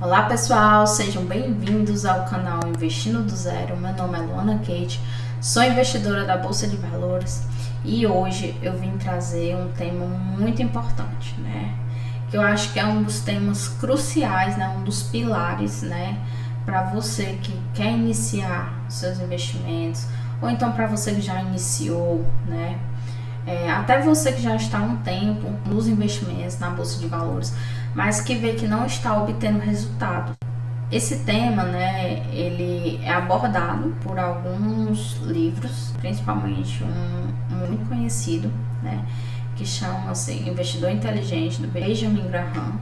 Olá pessoal, sejam bem-vindos ao canal Investindo do Zero. Meu nome é Luana Kate, sou investidora da Bolsa de Valores e hoje eu vim trazer um tema muito importante, né? Que eu acho que é um dos temas cruciais, né? Um dos pilares, né? Para você que quer iniciar seus investimentos ou então para você que já iniciou, né? Até você que já está há um tempo nos investimentos na Bolsa de Valores, mas que vê que não está obtendo resultados. Esse tema, né, ele é abordado por alguns livros, principalmente um muito conhecido, né, que chama-se Investidor Inteligente, do Benjamin Graham,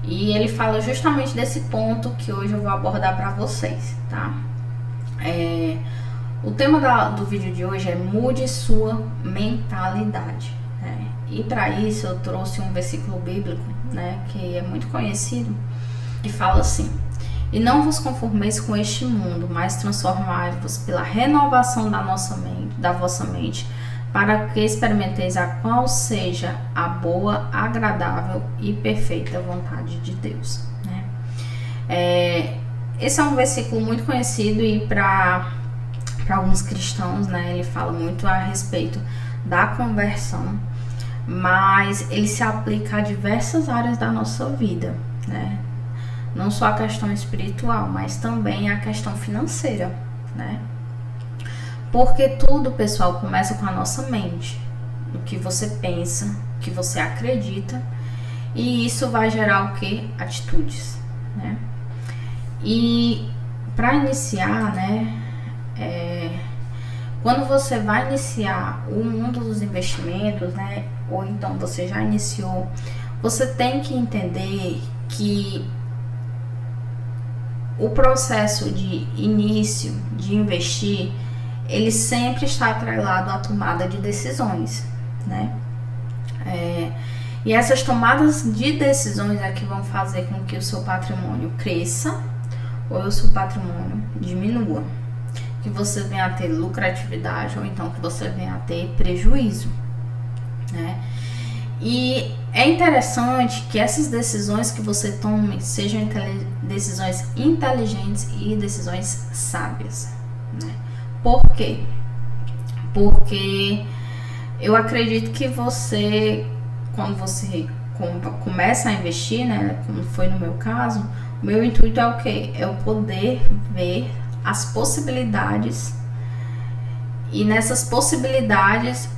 e ele fala justamente desse ponto que hoje eu vou abordar para vocês, tá? O tema do vídeo de hoje é mude sua mentalidade, né? E para isso eu trouxe um versículo bíblico, né, que é muito conhecido, que fala assim: e não vos conformeis com este mundo, mas transformai-vos pela renovação da vossa mente, para que experimenteis a qual seja a boa, agradável e perfeita vontade de Deus, né? Esse é um versículo muito conhecido e para alguns cristãos, né, ele fala muito a respeito da conversão, mas ele se aplica a diversas áreas da nossa vida, né? Não só a questão espiritual, mas também a questão financeira, né? Porque tudo, pessoal, começa com a nossa mente, o que você pensa, o que você acredita, e isso vai gerar o que? Atitudes, né? E para iniciar, né, quando você vai iniciar o mundo dos investimentos, né, ou então você já iniciou, você tem que entender que o processo de início de investir, ele sempre está atrelado à tomada de decisões, né? E essas tomadas de decisões é que vão fazer com que o seu patrimônio cresça ou o seu patrimônio diminua, que você venha a ter lucratividade ou então que você venha a ter prejuízo, né? E é interessante que essas decisões que você tome sejam decisões inteligentes e decisões sábias, né? Por quê? Porque eu acredito que você, quando você começa a investir, né, como foi no meu caso, o meu intuito é o quê? É o poder ver as possibilidades, e nessas possibilidades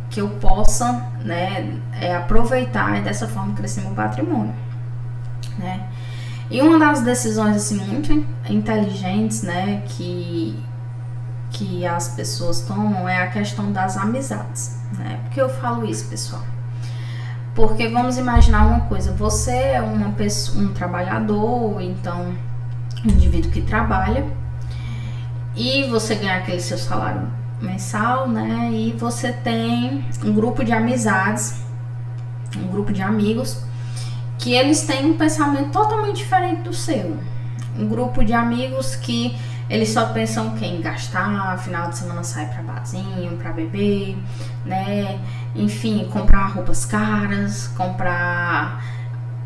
que eu possa, né, aproveitar e dessa forma crescer meu patrimônio, né? E uma das decisões assim muito inteligentes, né, que as pessoas tomam é a questão das amizades, né? Por que eu falo isso, pessoal? Porque vamos imaginar uma coisa: você é uma pessoa, um trabalhador, então um indivíduo que trabalha, e você ganha aquele seu salário mensal, né? E você tem um grupo de amizades, um grupo de amigos, que eles têm um pensamento totalmente diferente do seu. Um grupo de amigos que eles só pensam em gastar, final de semana sair pra barzinho, pra beber, né? Enfim, comprar roupas caras, comprar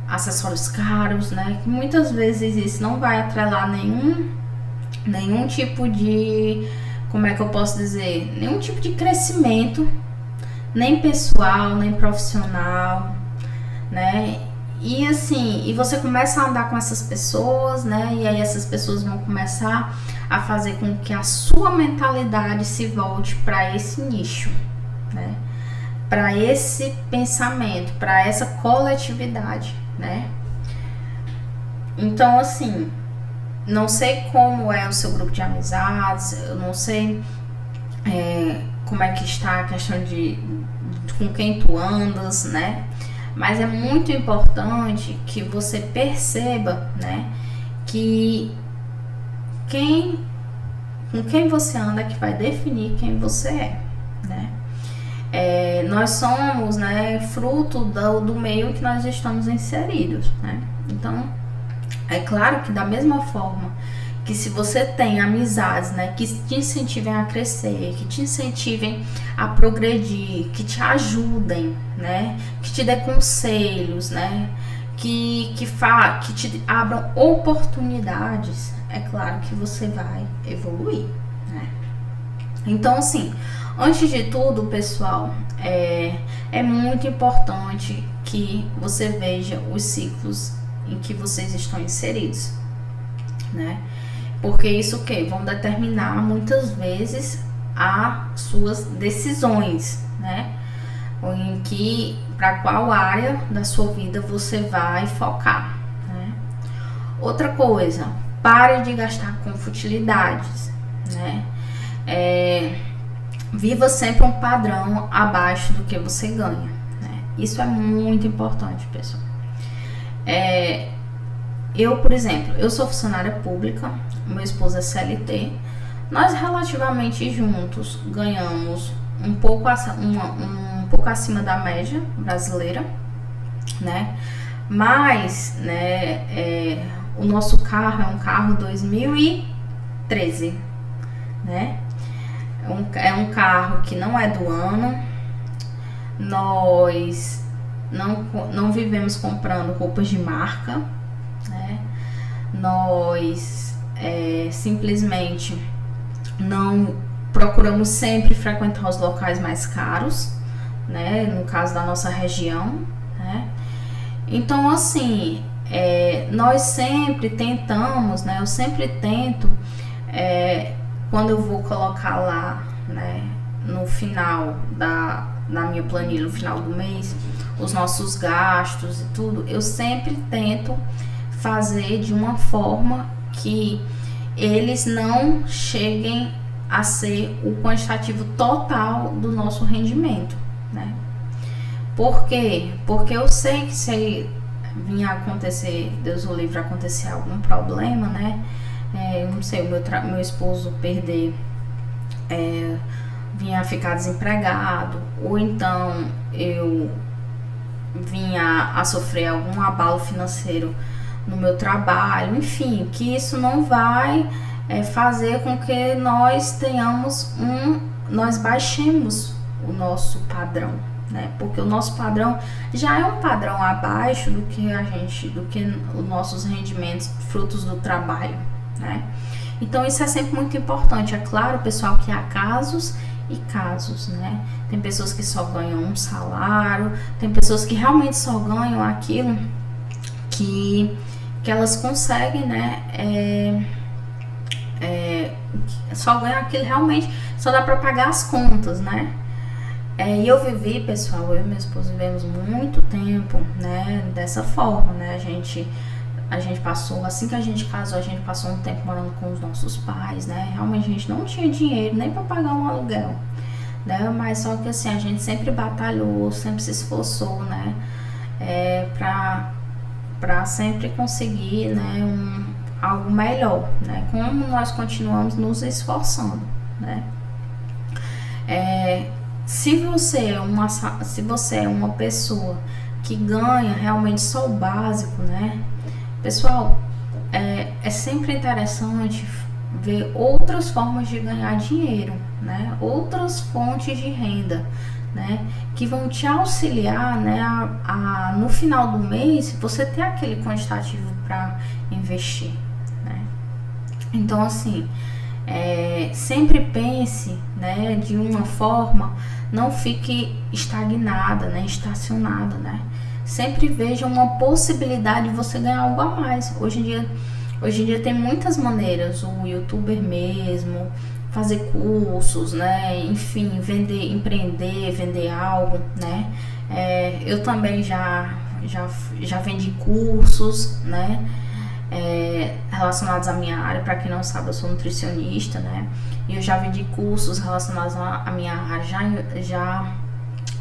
acessórios caros, né? Que muitas vezes isso não vai atrelar nenhum tipo de, como é que eu posso dizer, nenhum tipo de crescimento, nem pessoal, nem profissional, né? E assim, e você começa a andar com essas pessoas, né? E aí essas pessoas vão começar a fazer com que a sua mentalidade se volte para esse nicho, né? Para esse pensamento, para essa coletividade, né? Então, assim, não sei como é o seu grupo de amizades, eu não sei como é que está a questão de com quem tu andas, né? Mas é muito importante que você perceba, né, que com quem você anda é que vai definir quem você é, né? Nós somos, né, fruto do meio que nós estamos inseridos, né? Então, é claro que da mesma forma que se você tem amizades, né, que te incentivem a crescer, que te incentivem a progredir, que te ajudem, né, que te dê conselhos, né, que te abram oportunidades, é claro que você vai evoluir, né? Então, assim, antes de tudo, pessoal, é muito importante que você veja os ciclos em que vocês estão inseridos, né? Porque isso vão determinar muitas vezes as suas decisões, né? Para qual área da sua vida você vai focar, né? Outra coisa, pare de gastar com futilidades, né? Viva sempre um padrão abaixo do que você ganha, né? Isso é muito importante, pessoal. Eu, por exemplo, eu sou funcionária pública, meu esposo é CLT, nós relativamente juntos ganhamos um pouco acima da média brasileira, né? Mas, né, o nosso carro é um carro 2013, né? É um carro que não é do ano. Nós não vivemos comprando roupas de marca, né? Nós simplesmente não procuramos sempre frequentar os locais mais caros, né? No caso da nossa região, né? Então, assim, nós sempre tentamos, né? Eu sempre tento, quando eu vou colocar lá, né, no final da minha planilha, no final do mês, os nossos gastos e tudo, eu sempre tento fazer de uma forma que eles não cheguem a ser o quantitativo total do nosso rendimento, né? Por quê? Porque eu sei que se vinha acontecer, Deus o livre, acontecer algum problema, né? Eu não sei, meu esposo perder, vinha ficar desempregado, ou então eu vinha a sofrer algum abalo financeiro no meu trabalho, enfim, que isso não vai fazer com que nós nós baixemos o nosso padrão, né? Porque o nosso padrão já é um padrão abaixo do que os nossos rendimentos frutos do trabalho, né? Então isso é sempre muito importante. É claro, pessoal, que há casos e casos, né? Tem pessoas que só ganham um salário, tem pessoas que realmente só ganham aquilo que elas conseguem, né? Só ganham aquilo, realmente só dá para pagar as contas, né? E eu vivi, pessoal, eu e meu esposo vivemos muito tempo, né, dessa forma, né? A gente passou, assim que a gente casou, a gente passou um tempo morando com os nossos pais, né? Realmente a gente não tinha dinheiro nem para pagar um aluguel, né? Mas só que assim, a gente sempre batalhou, sempre se esforçou, né? Para sempre conseguir, né, algo melhor, né? Como nós continuamos nos esforçando, né? Se você é uma pessoa que ganha realmente só o básico, né? Pessoal, é sempre interessante ver outras formas de ganhar dinheiro, né? Outras fontes de renda, né? Que vão te auxiliar, né? No final do mês, você ter aquele quantitativo para investir, né? Então, assim, sempre pense, né? De uma forma, não fique estagnada, né? Estacionada, né? Sempre veja uma possibilidade de você ganhar algo a mais. Hoje em dia tem muitas maneiras, o youtuber mesmo, fazer cursos, né? Enfim, empreender, vender algo, né? Eu também já vendi cursos, né? Relacionados à minha área. Para quem não sabe, eu sou nutricionista, né? E eu já vendi cursos relacionados à minha área,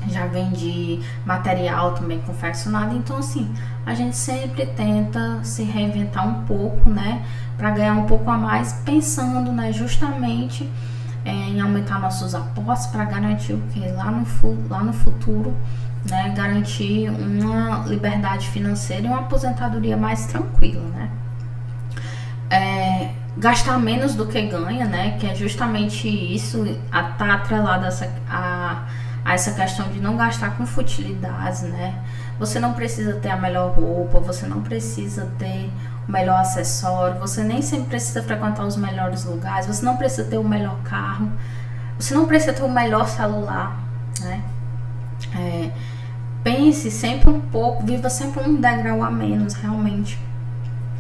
já vendi material também confeccionado. Então, assim, a gente sempre tenta se reinventar um pouco, né, para ganhar um pouco a mais, pensando, né, justamente em aumentar nossos aportes para garantir o que lá no futuro, né, garantir uma liberdade financeira e uma aposentadoria mais tranquila, né? Gastar menos do que ganha, né, que é justamente isso, tá atrelado a essa questão de não gastar com futilidades, né? Você não precisa ter a melhor roupa, você não precisa ter o melhor acessório, você nem sempre precisa frequentar os melhores lugares, você não precisa ter o melhor carro, você não precisa ter o melhor celular, né? Pense sempre um pouco, viva sempre um degrau a menos, realmente,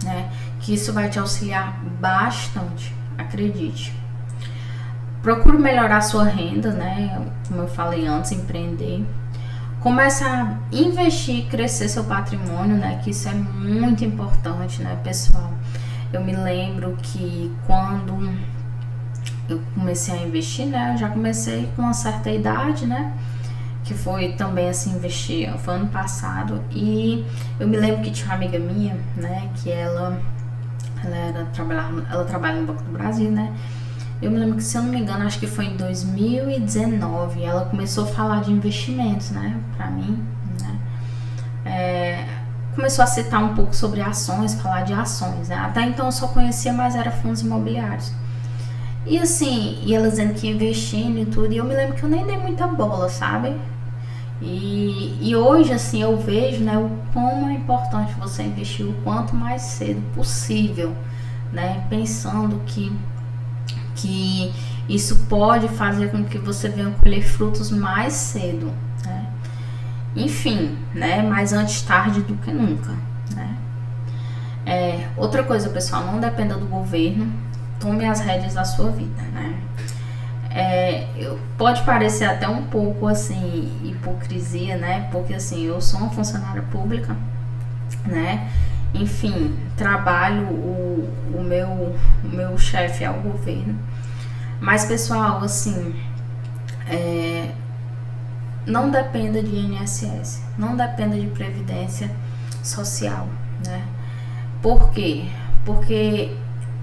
né? Que isso vai te auxiliar bastante, acredite. Procure melhorar a sua renda, né? Como eu falei antes, empreender. Comece a investir, crescer seu patrimônio, né? Que isso é muito importante, né, pessoal? Eu me lembro que quando eu comecei a investir, né? Eu já comecei com uma certa idade, né? Que foi também assim, investir, foi ano passado. E eu me lembro que tinha uma amiga minha, né? Que ela trabalha no Banco do Brasil, né? Eu me lembro que, se eu não me engano, acho que foi em 2019, ela começou a falar de investimentos, né, pra mim, né, começou a citar um pouco sobre ações, falar de ações, né, até então eu só conhecia, mas era fundos imobiliários, e assim, e ela dizendo que ia investindo e tudo, e eu me lembro que eu nem dei muita bola, sabe, e hoje, assim, eu vejo, né, o como é importante você investir o quanto mais cedo possível, né, pensando que isso pode fazer com que você venha colher frutos mais cedo, né? Enfim, né? Mais antes tarde do que nunca, né? Outra coisa, pessoal, não dependa do governo, tome as rédeas da sua vida, né? Pode parecer até um pouco assim hipocrisia, né? Porque assim, eu sou uma funcionária pública, né? Enfim, trabalho, o meu chefe é o governo. Mas, pessoal, assim, não dependa de INSS, não dependa de Previdência Social, né? Por quê? Porque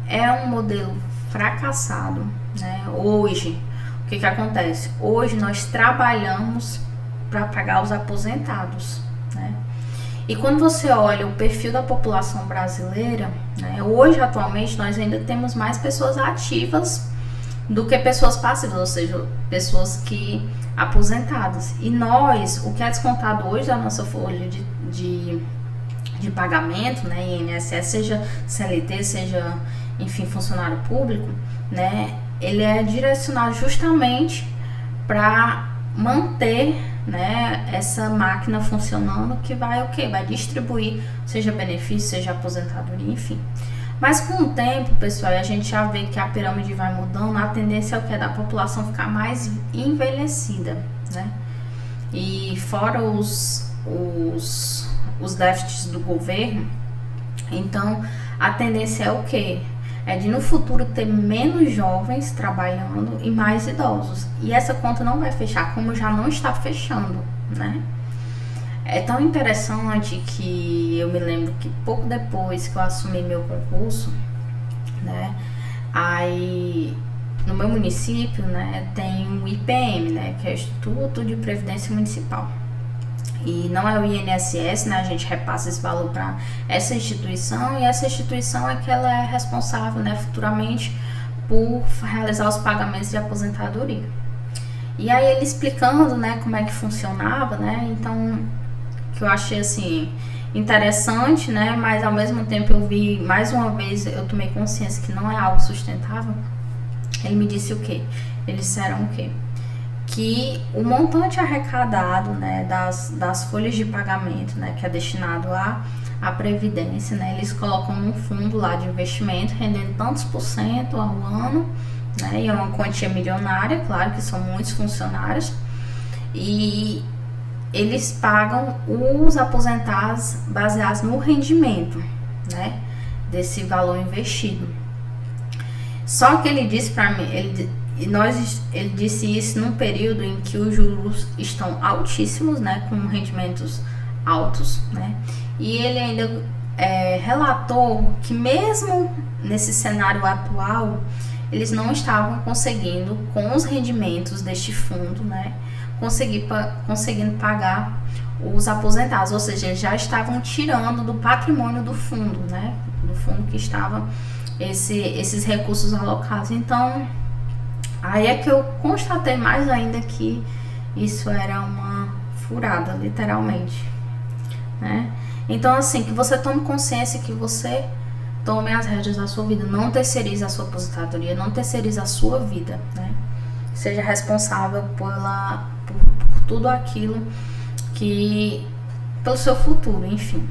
é um modelo fracassado, né? Hoje, o que acontece? Hoje nós trabalhamos para pagar os aposentados, né? E quando você olha o perfil da população brasileira, né, hoje, atualmente, nós ainda temos mais pessoas ativas do que pessoas passivas, ou seja, pessoas que aposentadas. E nós, o que é descontado hoje da nossa folha de pagamento, né, INSS, seja CLT, seja, enfim, funcionário público, né, ele é direcionado justamente para manter, né, essa máquina funcionando, que vai o quê? Vai distribuir, seja benefício, seja aposentadoria, enfim. Mas com o tempo, pessoal, a gente já vê que a pirâmide vai mudando, a tendência é o que? Da população ficar mais envelhecida, né? E fora os déficits do governo, então a tendência é o que? É de no futuro ter menos jovens trabalhando e mais idosos. E essa conta não vai fechar, como já não está fechando, né? É tão interessante que eu me lembro que pouco depois que eu assumi meu concurso, né? Aí no meu município, né, tem o IPM, né, que é o Instituto de Previdência Municipal. E não é o INSS, né? A gente repassa esse valor para essa instituição, e essa instituição é que ela é responsável, né, futuramente por realizar os pagamentos de aposentadoria. E aí ele explicando, né, como é que funcionava, né? Então, que eu achei assim interessante, né? Mas ao mesmo tempo eu vi, mais uma vez, eu tomei consciência que não é algo sustentável. Ele me disse o quê? Eles disseram o quê? Que o montante arrecadado, né, das folhas de pagamento, né, que é destinado à Previdência, né, eles colocam num fundo lá de investimento, rendendo tantos % ao ano, né, e é uma quantia milionária, claro que são muitos funcionários, e eles pagam os aposentados baseados no rendimento, né, desse valor investido. Só que ele disse para mim, ele disse isso num período em que os juros estão altíssimos, né, com rendimentos altos, né, e ele ainda relatou que mesmo nesse cenário atual, eles não estavam conseguindo, com os rendimentos deste fundo, né, conseguindo pagar os aposentados, ou seja, eles já estavam tirando do patrimônio do fundo, né, do fundo que estava esses recursos alocados. Então, aí é que eu constatei mais ainda que isso era uma furada, literalmente, né? Então, assim, que você tome consciência, que você tome as rédeas da sua vida, não terceirize a sua aposentadoria, não terceirize a sua vida, né? Seja responsável por tudo aquilo que, pelo seu futuro, enfim,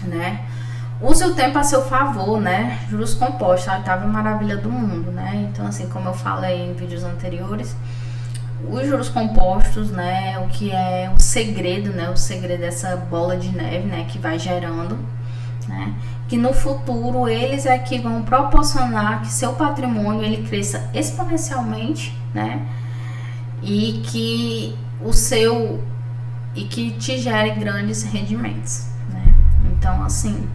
né? Use o tempo a seu favor, né? Juros compostos, a oitava maravilha do mundo, né? Então, assim, como eu falei em vídeos anteriores, os juros compostos, né? O que é o segredo, né? O segredo dessa bola de neve, né? Que vai gerando, né? Que no futuro eles é que vão proporcionar que seu patrimônio ele cresça exponencialmente, né? E que que te gere grandes rendimentos, né? Então, assim,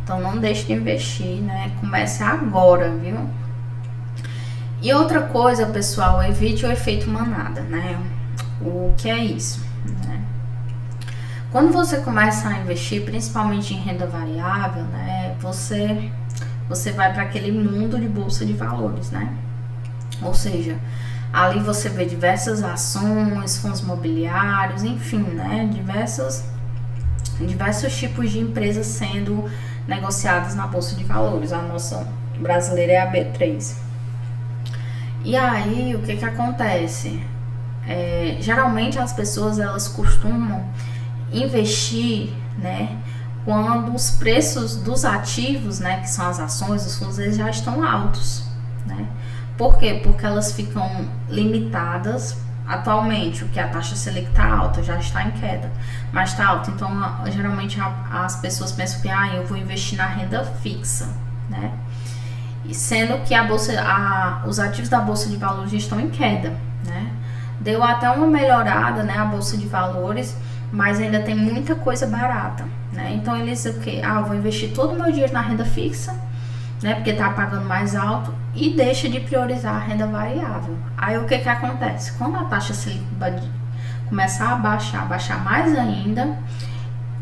não deixe de investir, né? Comece agora, viu? E outra coisa, pessoal, evite o efeito manada, né? O que é isso, né? Quando você começa a investir, principalmente em renda variável, né? Você vai para aquele mundo de bolsa de valores, né? Ou seja, ali você vê diversas ações, fundos imobiliários, enfim, né? Diversos tipos de empresas sendo negociadas na bolsa de valores. A nossa brasileira é a B3. E aí, o que acontece? Geralmente as pessoas elas costumam investir, né, quando os preços dos ativos, né, que são as ações, os fundos, eles já estão altos, né? Por quê? Porque elas ficam limitadas. Atualmente, o que a taxa Selic está alta, já está em queda, mas está alta. Então, geralmente as pessoas pensam que eu vou investir na renda fixa, né? E sendo que os ativos da bolsa de valores estão em queda, né? Deu até uma melhorada, né, a bolsa de valores, mas ainda tem muita coisa barata, né? Então eles o que? Eu vou investir todo o meu dinheiro na renda fixa, né? Porque tá pagando mais alto e deixa de priorizar a renda variável. Aí o que acontece? Quando a taxa Selic começar a baixar mais ainda,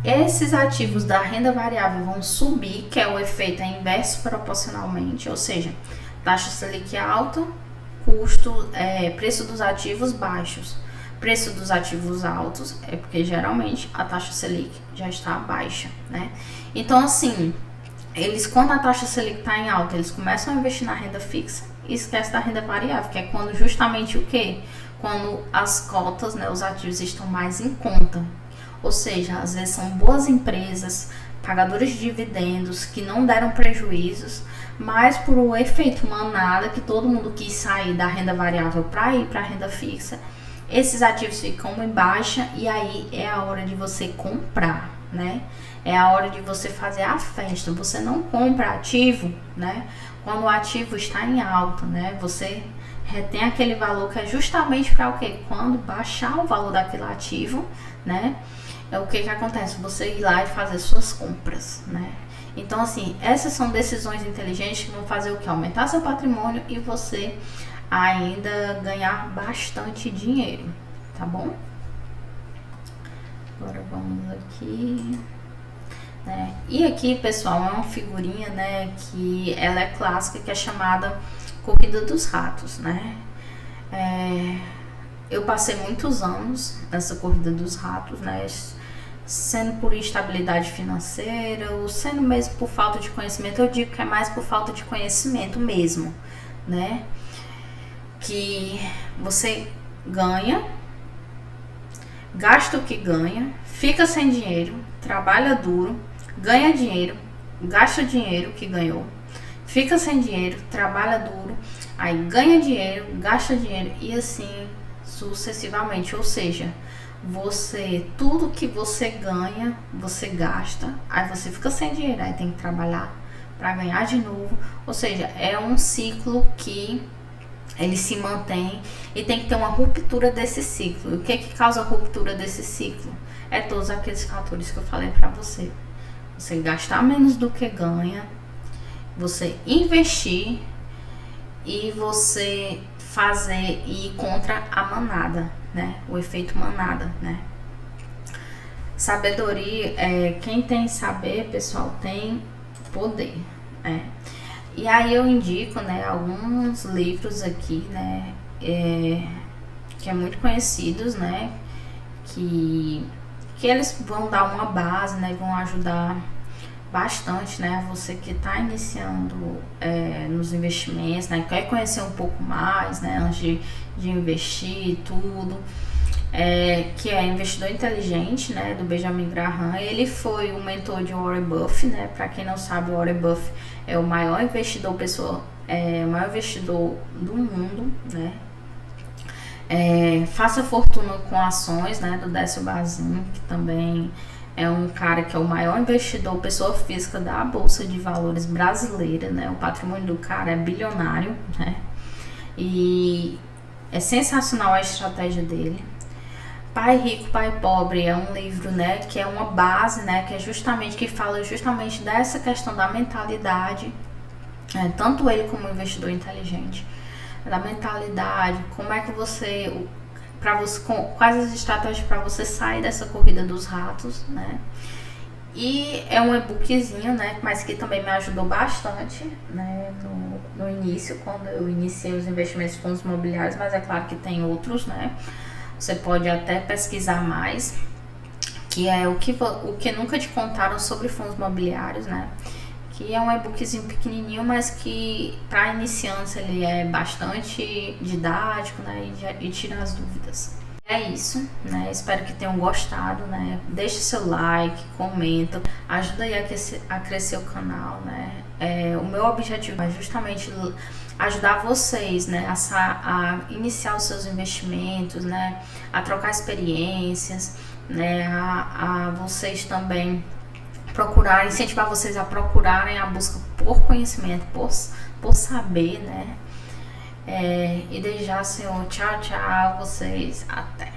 esses ativos da renda variável vão subir, que é o efeito inverso proporcionalmente, ou seja, taxa Selic alta, preço dos ativos baixos. Preço dos ativos altos é porque geralmente a taxa Selic já está baixa, né? Então, assim, quando a taxa Selic está em alta, eles começam a investir na renda fixa e esquecem da renda variável, que é quando justamente o quê? Quando as cotas, né, os ativos estão mais em conta. Ou seja, às vezes são boas empresas, pagadores de dividendos, que não deram prejuízos, mas por o efeito manada, que todo mundo quis sair da renda variável para ir para a renda fixa, esses ativos ficam em baixa e aí é a hora de você comprar, né? É a hora de você fazer a festa. Você não compra ativo, né, quando o ativo está em alta, né? Você retém aquele valor que é justamente para o quê? Quando baixar o valor daquele ativo, né? É o que acontece? Você ir lá e fazer suas compras, né? Então, assim, essas são decisões inteligentes que vão fazer o que? Aumentar seu patrimônio e você ainda ganhar bastante dinheiro, tá bom? Agora vamos aqui, né? E aqui, pessoal, é uma figurinha, né, que ela é clássica, que é chamada Corrida dos Ratos, né? Eu passei muitos anos nessa Corrida dos Ratos, né? Sendo por instabilidade financeira ou sendo mesmo por falta de conhecimento. Eu digo que é mais por falta de conhecimento mesmo, né? Que você ganha, gasta o que ganha, fica sem dinheiro, trabalha duro, ganha dinheiro, gasta o dinheiro que ganhou, fica sem dinheiro, trabalha duro, aí ganha dinheiro, gasta dinheiro e assim sucessivamente. Ou seja, tudo que você ganha, você gasta, aí você fica sem dinheiro, aí tem que trabalhar para ganhar de novo. Ou seja, é um ciclo que ele se mantém e tem que ter uma ruptura desse ciclo. O que causa a ruptura desse ciclo? É todos aqueles fatores que eu falei para você. Você gastar menos do que ganha, você investir e você fazer e ir contra a manada, né? O efeito manada, né? Sabedoria, quem tem saber, pessoal, tem poder, né? E aí eu indico, né, alguns livros aqui, né, que é muito conhecidos, né? Que eles vão dar uma base, né? Vão ajudar bastante, né? Você que está iniciando nos investimentos, né? Quer conhecer um pouco mais, né? Antes de investir e tudo. Que é Investidor Inteligente, né, do Benjamin Graham. Ele foi o mentor de Warren Buffett, né? Para quem não sabe, o Warren Buffett é o maior investidor do mundo, né? Faça fortuna com ações, né, do Décio Bazin, que também é um cara que é o maior investidor, pessoa física da Bolsa de Valores brasileira, né? O patrimônio do cara é bilionário, né? E é sensacional a estratégia dele. Pai Rico, Pai Pobre é um livro, né, que é uma base, né, que fala justamente dessa questão da mentalidade, tanto ele como investidor inteligente, da mentalidade, como é que quais as estratégias para você sair dessa corrida dos ratos, né? E é um e-bookzinho, né, mas que também me ajudou bastante, né, no início, quando eu iniciei os investimentos em fundos imobiliários, mas é claro que tem outros, né? Você pode até pesquisar mais, que é o que nunca te contaram sobre fundos imobiliários, né? Que é um e-bookzinho pequenininho, mas que para iniciantes ele é bastante didático, né? E tira as dúvidas. É isso, né? Espero que tenham gostado, né? Deixe seu like, comenta, ajuda aí a crescer o canal, né? O meu objetivo é justamente ajudar vocês, né, a iniciar os seus investimentos, né, a trocar experiências, né, a vocês também incentivar vocês a procurarem a busca por conhecimento, por saber, né, e desde já, Senhor, tchau, vocês, até.